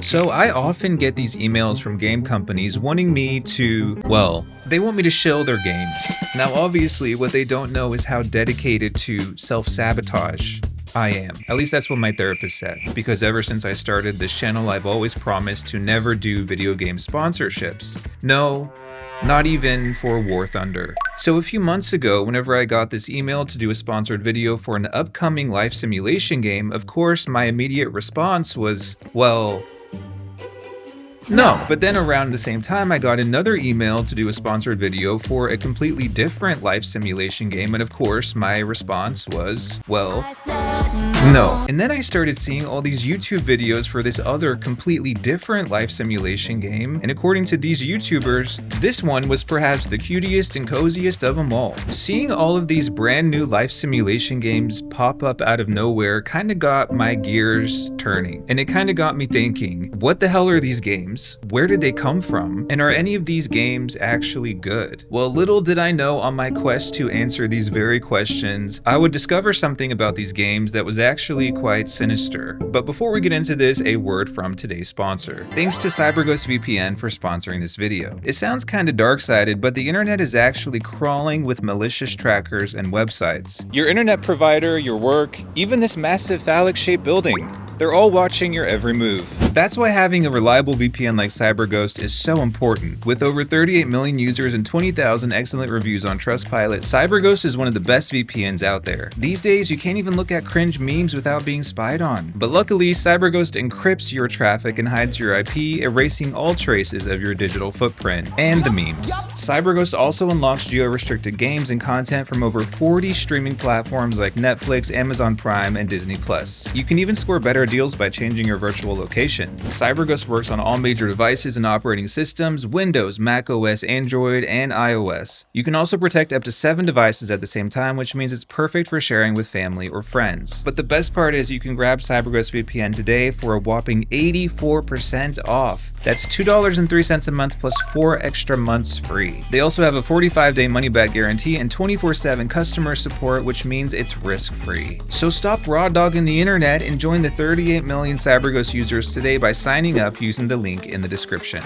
So I often get these emails from game companies wanting me to, well, they want me to shill their games. Now obviously what they don't know is how dedicated to self-sabotage I am. At least that's what my therapist said, because ever since I started this channel, I've always promised to never do video game sponsorships. No, not even for War Thunder. So a few months ago, whenever I got this email to do a sponsored video for an upcoming life simulation game, of course my immediate response was, well, no. But then around the same time, I got another email to do a sponsored video for a completely different life simulation game, and of course my response was, well, no. And then I started seeing all these YouTube videos for this other completely different life simulation game, and according to these YouTubers, this one was perhaps the cutest and coziest of them all. Seeing all of these brand new life simulation games pop up out of nowhere kinda got my gears turning, and it kinda got me thinking, what the hell are these games? Where did they come from? And are any of these games actually good? Well, little did I know on my quest to answer these very questions, I would discover something about these games that was actually quite sinister. But before we get into this, a word from today's sponsor. Thanks to CyberGhost VPN for sponsoring this video. It sounds kinda dark-sided, but the internet is actually crawling with malicious trackers and websites. Your internet provider, your work, even this massive phallic-shaped building. They're all watching your every move. That's why having a reliable VPN like CyberGhost is so important. With over 38 million users and 20,000 excellent reviews on Trustpilot, CyberGhost is one of the best VPNs out there. These days, you can't even look at cringe memes without being spied on. But luckily, CyberGhost encrypts your traffic and hides your IP, erasing all traces of your digital footprint and the memes. CyberGhost also unlocks geo-restricted games and content from over 40 streaming platforms like Netflix, Amazon Prime, and Disney+. You can even score better deals by changing your virtual location. CyberGhost works on all major devices and operating systems: Windows, Mac OS, Android, and iOS. You can also protect up to 7 devices at the same time, which means it's perfect for sharing with family or friends. But the best part is you can grab CyberGhost VPN today for a whopping 84% off. That's $2.03 a month plus 4 extra months free. They also have a 45-day money-back guarantee and 24/7 customer support, which means it's risk-free. So stop raw dogging the internet and join the 38 million CyberGhost users today by signing up using the link in the description.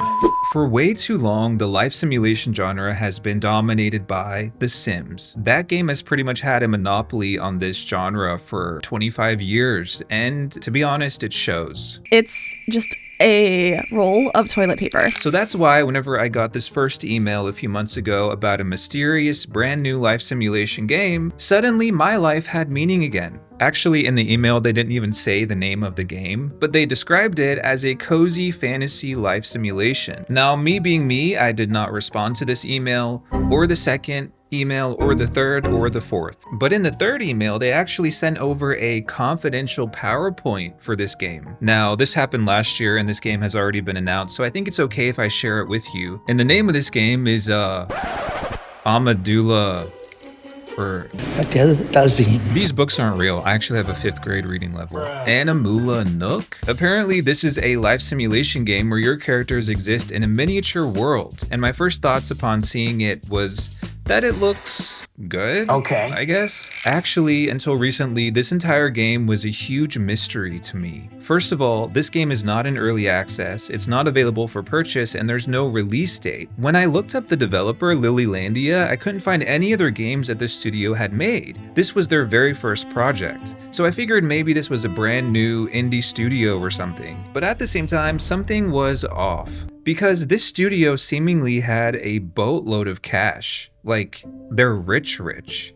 For way too long, the life simulation genre has been dominated by The Sims. That game has pretty much had a monopoly on this genre for 25 years, and to be honest, it shows. It's just a roll of toilet paper. So that's why whenever I got this first email a few months ago about a mysterious brand new life simulation game, suddenly my life had meaning again. Actually, in the email, they didn't even say the name of the game, but they described it as a cozy fantasy life simulation. Now, me being me, I did not respond to this email, or the second email, or the third, or the fourth. But in the third email, they actually sent over a confidential PowerPoint for this game. Now, this happened last year, and this game has already been announced, so I think it's okay if I share it with you. And the name of this game is, Amadula. These books aren't real. I actually have a 5th grade reading level. Anamula Nook? Apparently, this is a life simulation game where your characters exist in a miniature world. And my first thoughts upon seeing it was that it looks good, okay, I guess. Actually, until recently, this entire game was a huge mystery to me. First of all, this game is not in early access, it's not available for purchase, and there's no release date. When I looked up the developer, Lilylandia, I couldn't find any other games that the studio had made. This was their very first project. So I figured maybe this was a brand new indie studio or something. But at the same time, something was off. Because this studio seemingly had a boatload of cash. Like, they're rich.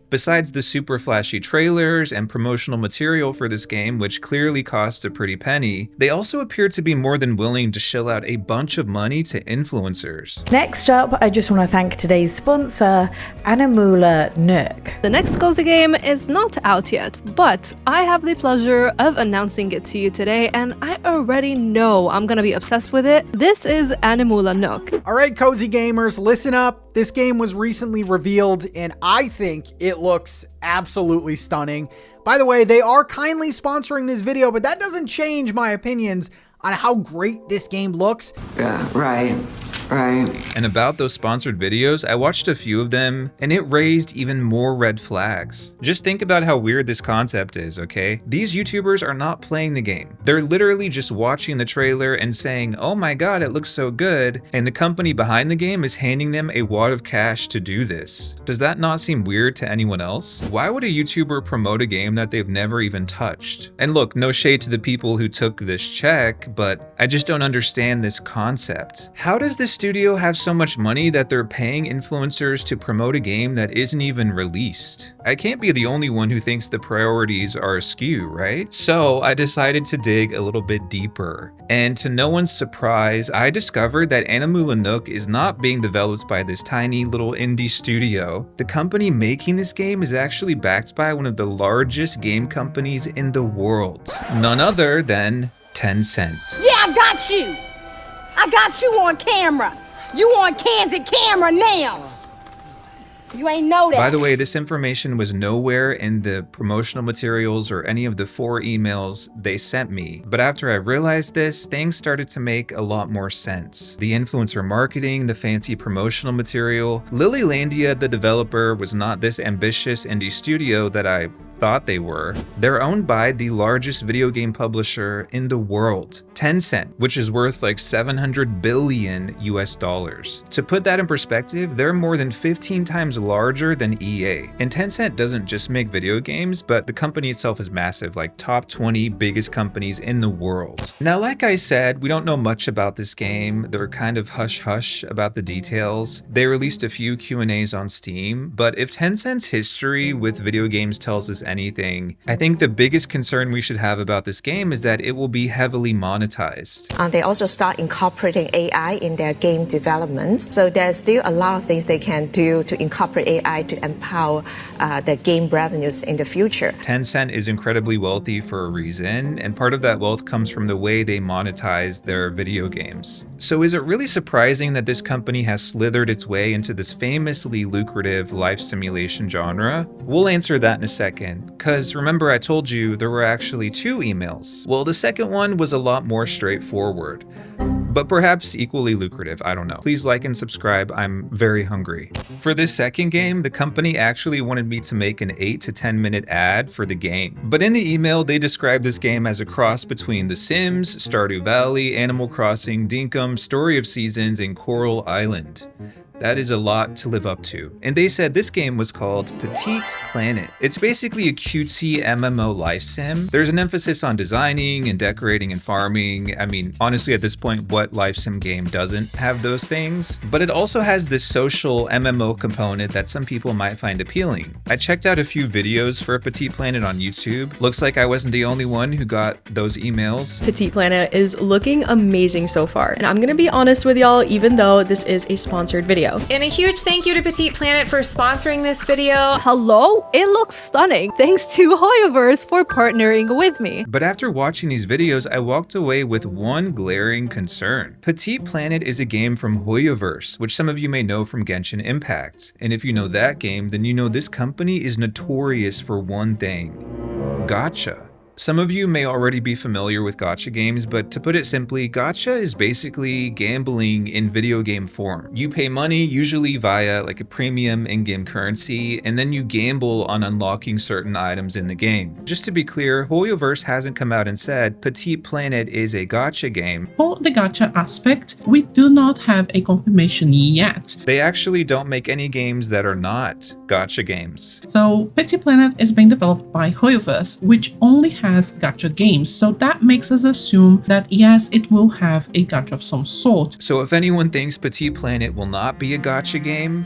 Besides the super flashy trailers and promotional material for this game, which clearly cost a pretty penny, they also appear to be more than willing to shell out a bunch of money to influencers. Next up, I just want to thank today's sponsor, Anamula Nook. The next cozy game is not out yet, but I have the pleasure of announcing it to you today, and I already know I'm gonna be obsessed with it. This is Anamula Nook. Alright, cozy gamers, listen up. This game was recently revealed, and I think it looks absolutely stunning. By the way, they are kindly sponsoring this video, but that doesn't change my opinions on how great this game looks. Yeah, right. Right. And about those sponsored videos, I watched a few of them and it raised even more red flags. Just think about how weird this concept is, okay? These YouTubers are not playing the game. They're literally just watching the trailer and saying, oh my god, it looks so good, and the company behind the game is handing them a wad of cash to do this. Does that not seem weird to anyone else? Why would a YouTuber promote a game that they've never even touched? And look, no shade to the people who took this check, but I just don't understand this concept. How does this studio have so much money that they're paying influencers to promote a game that isn't even released? I can't be the only one who thinks the priorities are askew, right? So I decided to dig a little bit deeper. And to no one's surprise, I discovered that Animula Nook is not being developed by this tiny little indie studio. The company making this game is actually backed by one of the largest game companies in the world. None other than Tencent. Yeah, I got you. I got you on camera. You on candid camera now. You ain't know that. By the way, this information was nowhere in the promotional materials or any of the 4 emails they sent me. But after I realized this, things started to make a lot more sense. The influencer marketing, the fancy promotional material. Lilylandia, the developer, was not this ambitious indie studio that I thought they were. They're owned by the largest video game publisher in the world, Tencent, which is worth like 700 billion US dollars. To put that in perspective, they're more than 15 times larger than EA. And Tencent doesn't just make video games, but the company itself is massive, like top 20 biggest companies in the world. Now, like I said, we don't know much about this game. They're kind of hush-hush about the details. They released a few Q&As on Steam, but if Tencent's history with video games tells us anything, I think the biggest concern we should have about this game is that it will be heavily monetized. They also start incorporating AI in their game development. So there's still a lot of things they can do to incorporate AI to empower the game revenues in the future. Tencent is incredibly wealthy for a reason, and part of that wealth comes from the way they monetize their video games. So is it really surprising that this company has slithered its way into this famously lucrative life simulation genre? We'll answer that in a second. Because remember I told you there were actually 2 emails. Well, the second one was a lot more straightforward, but perhaps equally lucrative, I don't know. Please like and subscribe, I'm very hungry. For this second game, the company actually wanted me to make an 8 to 10 minute ad for the game. But in the email, they described this game as a cross between The Sims, Stardew Valley, Animal Crossing, Dinkum, Story of Seasons, and Coral Island. That is a lot to live up to. And they said this game was called Petite Planet. It's basically a cutesy MMO life sim. There's an emphasis on designing and decorating and farming. I mean, honestly, at this point, what life sim game doesn't have those things? But it also has this social MMO component that some people might find appealing. I checked out a few videos for Petite Planet on YouTube. Looks like I wasn't the only one who got those emails. Petite Planet is looking amazing so far. And I'm gonna be honest with y'all, even though this is a sponsored video. And a huge thank you to Petite Planet for sponsoring this video. Hello? It looks stunning. Thanks to Hoyoverse for partnering with me. But after watching these videos, I walked away with one glaring concern. Petite Planet is a game from Hoyoverse, which some of you may know from Genshin Impact. And if you know that game, then you know this company is notorious for one thing: gacha. Some of you may already be familiar with gacha games, but to put it simply, gacha is basically gambling in video game form. You pay money, usually via like a premium in-game currency, and then you gamble on unlocking certain items in the game. Just to be clear, Hoyoverse hasn't come out and said Petite Planet is a gacha game. For the gacha aspect, we do not have a confirmation yet. They actually don't make any games that are not gacha games. So Petite Planet is being developed by Hoyoverse, which only has gacha games, so that makes us assume that yes, it will have a gacha of some sort. So if anyone thinks Petite Planet will not be a gacha game,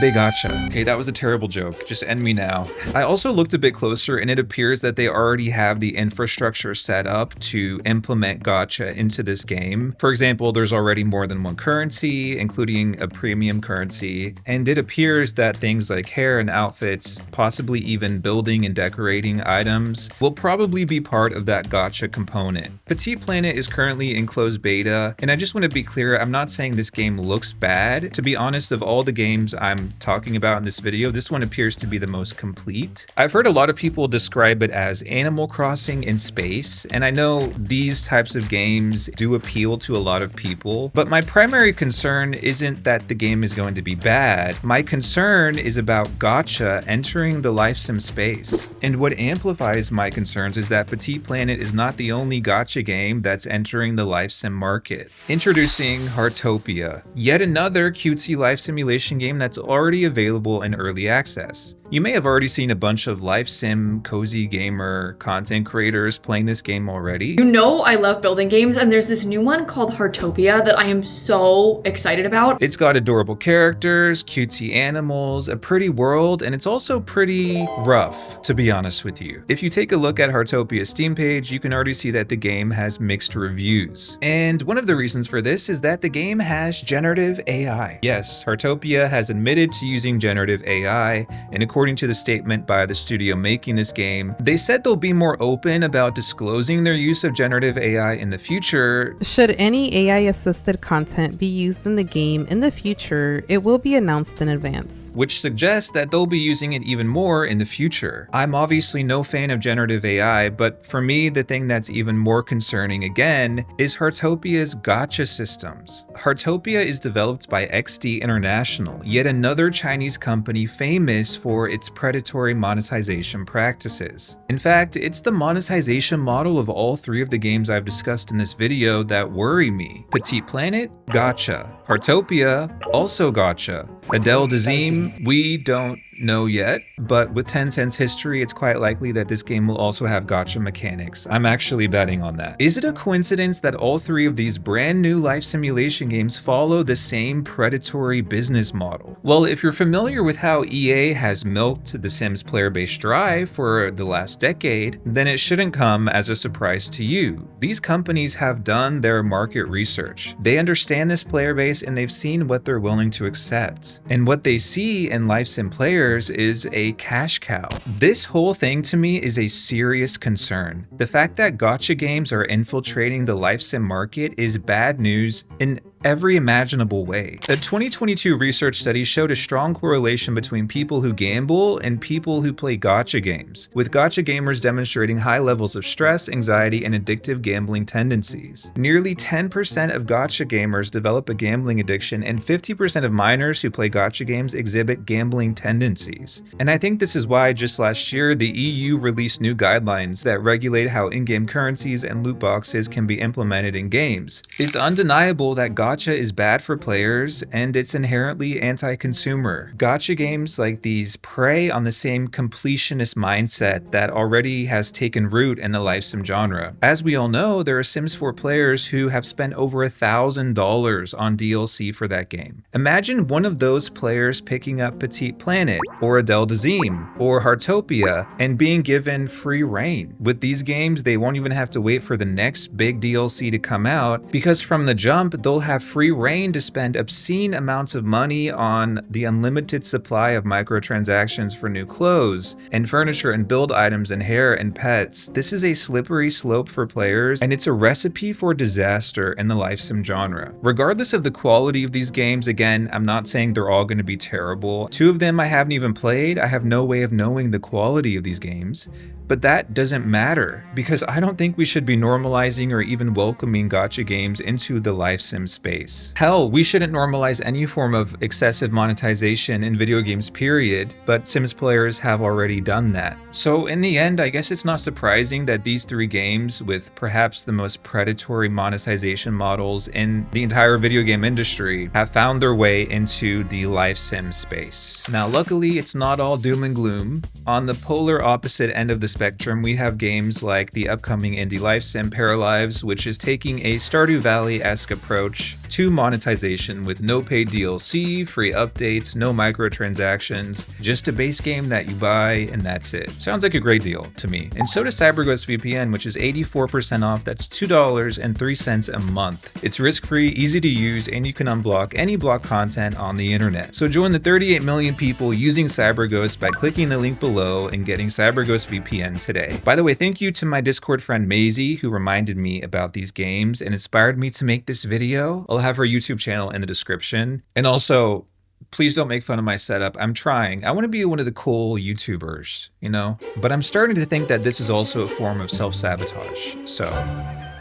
they gotcha. Okay, that was a terrible joke. Just end me now. I also looked a bit closer and it appears that they already have the infrastructure set up to implement gacha into this game. For example, there's already more than one currency, including a premium currency. And it appears that things like hair and outfits, possibly even building and decorating items, will probably be part of that gacha component. Petite Planet is currently in closed beta, and I just want to be clear, I'm not saying this game looks bad. To be honest, of all the games I'm I'm talking about in this video, this one appears to be the most complete. I've heard a lot of people describe it as Animal Crossing in space, and I know these types of games do appeal to a lot of people, but my primary concern isn't that the game is going to be bad. My concern is about Gacha entering the life sim space. And what amplifies my concerns is that Petit Planet is not the only Gacha game that's entering the life sim market. Introducing Heartopia, yet another cutesy life simulation game that's already available in early access. You may have already seen a bunch of life sim, cozy gamer content creators playing this game already. You know I love building games, and there's this new one called Heartopia that I am so excited about. It's got adorable characters, cutesy animals, a pretty world, and it's also pretty rough, to be honest with you. If you take a look at Heartopia's Steam page, you can already see that the game has mixed reviews. And one of the reasons for this is that the game has generative AI. Yes, Heartopia has admitted to using generative AI, and according to the statement by the studio making this game, they said they'll be more open about disclosing their use of generative AI in the future. Should any AI-assisted content be used in the game in the future, it will be announced in advance. Which suggests that they'll be using it even more in the future. I'm obviously no fan of generative AI, but for me, the thing that's even more concerning again is Heartopia's gacha systems. Heartopia is developed by XD International, yet another Chinese company famous for its predatory monetization practices. In fact, it's the monetization model of all three of the games I've discussed in this video that worry me. Petit Planet, Gacha. Heartopia, also Gacha. Adele Dazeem, we don't know yet, but with Tencent's history, it's quite likely that this game will also have gacha mechanics. I'm actually betting on that. Is it a coincidence that all three of these brand new life simulation games follow the same predatory business model? Well, if you're familiar with how EA has milked The Sims player base dry for the last decade, then it shouldn't come as a surprise to you. These companies have done their market research. They understand this player base and they've seen what they're willing to accept. And what they see in life sim players is a cash cow. This whole thing to me is a serious concern. The fact that gacha games are infiltrating the life sim market is bad news in every imaginable way. A 2022 research study showed a strong correlation between people who gamble and people who play gacha games, with gacha gamers demonstrating high levels of stress, anxiety, and addictive gambling tendencies. Nearly 10% of gacha gamers develop a gambling addiction, and 50% of minors who play gacha games exhibit gambling tendencies. And I think this is why just last year, the EU released new guidelines that regulate how in-game currencies and loot boxes can be implemented in games. It's undeniable that gacha is bad for players and it's inherently anti-consumer. Gacha games like these prey on the same completionist mindset that already has taken root in the life sim genre. As we all know, there are Sims 4 players who have spent over $1,000 on DLC for that game. Imagine one of those players picking up Petit Planet or Adele Dazeem or Heartopia and being given free reign. With these games, they won't even have to wait for the next big DLC to come out because from the jump, they'll have free reign to spend obscene amounts of money on the unlimited supply of microtransactions for new clothes and furniture and build items and hair and pets. This is a slippery slope for players and it's a recipe for disaster in the life sim genre. Regardless of the quality of these games, again, I'm not saying they're all going to be terrible. Two of them I haven't even played. I have no way of knowing the quality of these games. But that doesn't matter because I don't think we should be normalizing or even welcoming gacha games into the life sim space. Hell, we shouldn't normalize any form of excessive monetization in video games, period, but Sims players have already done that. So in the end, I guess it's not surprising that these three games, with perhaps the most predatory monetization models in the entire video game industry, have found their way into the life sim space. Now, luckily, it's not all doom and gloom. On the polar opposite end of the spectrum, we have games like the upcoming indie life sim Paralives, which is taking a Stardew Valley-esque approach to monetization with no paid DLC, free updates, no microtransactions, just a base game that you buy and that's it. Sounds like a great deal to me. And so does CyberGhost VPN, which is 84% off. That's $2.03 a month. It's risk-free, easy to use, and you can unblock any blocked content on the internet. So join the 38 million people using CyberGhost by clicking the link below and getting CyberGhost VPN today. By the way, thank you to my Discord friend Maisie who reminded me about these games and inspired me to make this video. I'll have her YouTube channel in the description. And also, Please don't make fun of my setup. I'm trying. I want to be one of the cool YouTubers, you know? But I'm starting to think that this is also a form of self-sabotage. So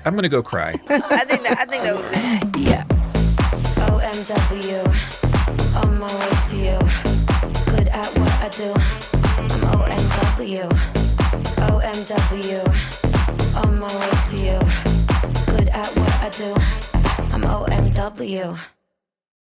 I'm gonna go cry. I think that was it. Yeah. OMW, on my way to you. Good at what I do. I'm OMW. OMW, on my way to you. Good at what I do. I'm OMW.